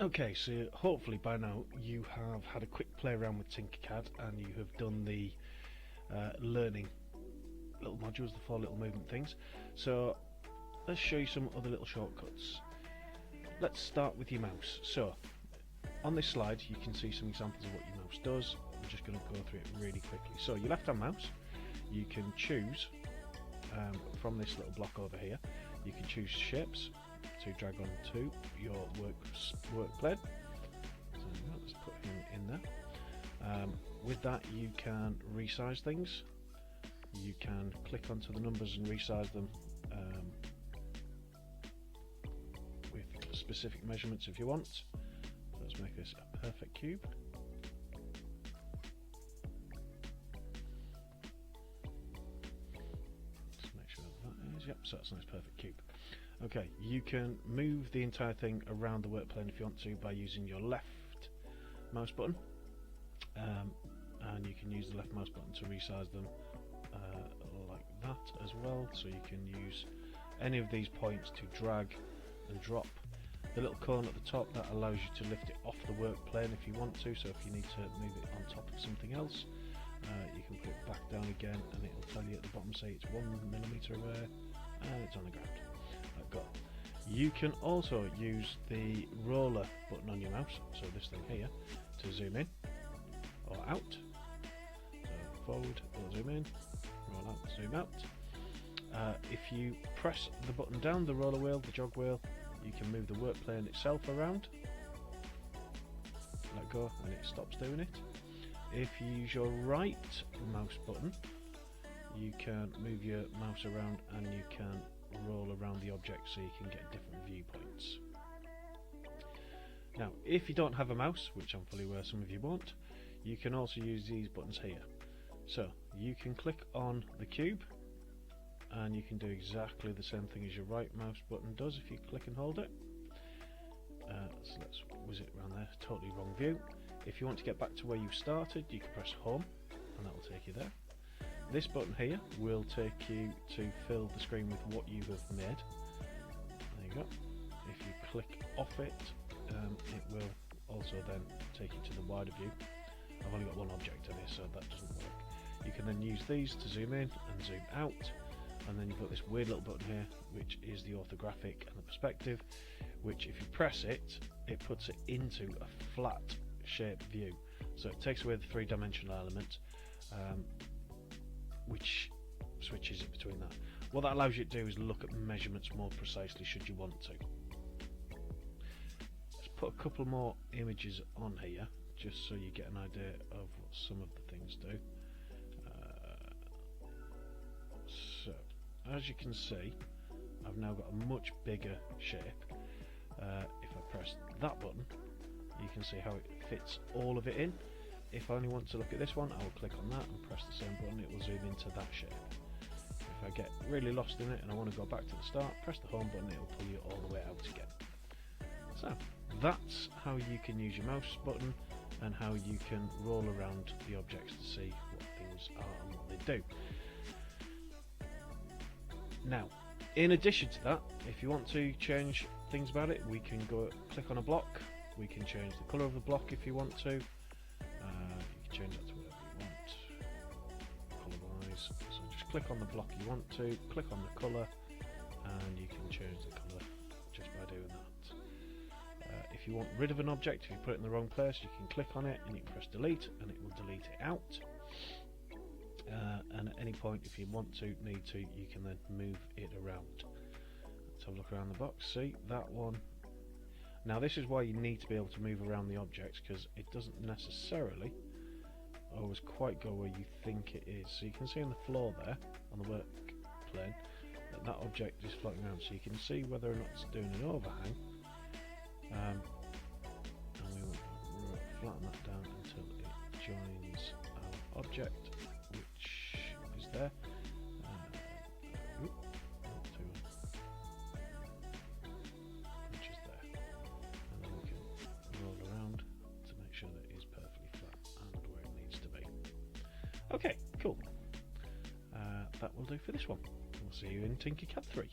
Okay, so hopefully by now you have had a quick play around with Tinkercad and you have done the learning little modules, the 4 little movement things. So let's show you some other little shortcuts. Let's start with your mouse. So on this slide you can see some examples of what your mouse does. I'm just going to go through it really quickly. So your left hand mouse, you can choose from this little block over here, you can choose shapes to drag onto your work plane. So let's put him in there. With that you can resize things. You can click onto the numbers and resize them with specific measurements if you want. So let's make this a perfect cube. Just make sure that is, yep, so that's a nice perfect cube. Okay, you can move the entire thing around the work plane if you want to by using your left mouse button, and you can use the left mouse button to resize them like that as well. So you can use any of these points to drag and drop. The little cone at the top, that allows you to lift it off the work plane if you want to, so if you need to move it on top of something else, you can put it back down again and it will tell you at the bottom, say it's 1 millimeter away and it's on the ground. You can also use the roller button on your mouse, so this thing here, to zoom in or out. So forward or zoom in, roll out, zoom out. If you press the button down, the roller wheel, the jog wheel, you can move the work plane itself around. Let go and it stops doing it. If you use your right mouse button, you can move your mouse around and you can roll around the object so you can get different viewpoints. Now if you don't have a mouse, which I'm fully aware some of you won't, you can also use these buttons here. So you can click on the cube and you can do exactly the same thing as your right mouse button does if you click and hold it. So let's whiz it around there, totally wrong view. If you want to get back to where you started, you can press home and that will take you there. This button here will take you to fill the screen with what you have made. There you go. If you click off it, it will also then take you to the wider view. I've only got one object in here, so that doesn't work. You can then use these to zoom in and zoom out, and then you've got this weird little button here which is the orthographic and the perspective, which if you press it, it puts it into a flat shape view. So it takes away the 3-dimensional element, which switches it between that. What that allows you to do is look at measurements more precisely should you want to. Let's put a couple more images on here just so you get an idea of what some of the things do. So as you can see, I've now got a much bigger shape. If I press that button, you can see how it fits all of it in. If I only want to look at this one, I will click on that and press the same button, it will zoom into that shape. If I get really lost in it and I want to go back to the start, press the home button, it will pull you all the way out again. So that's how you can use your mouse button and how you can roll around the objects to see what things are and what they do. Now, in addition to that, if you want to change things about it, we can go click on a block, we can change the colour of the block if you want to. You can change that to whatever you want, colour-wise. So just click on the block you want to, click on the colour, and you can change the colour just by doing that. If you want rid of an object, if you put it in the wrong place, you can click on it and you can press delete and it will delete it out. And at any point, if you want to, need to, you can then move it around. Let's have a look around the box. See that one. Now this is why you need to be able to move around the objects, because it doesn't necessarily always quite go where you think it is. So you can see on the floor there, on the work plane, that that object is floating around, so you can see whether or not it's doing an overhang. And we will flatten that down until it joins our object, which is there. Which is there. And then we can roll around to make sure that it is perfectly flat and where it needs to be. Okay, cool. That will do for this one. We'll see you in Tinkercad 3.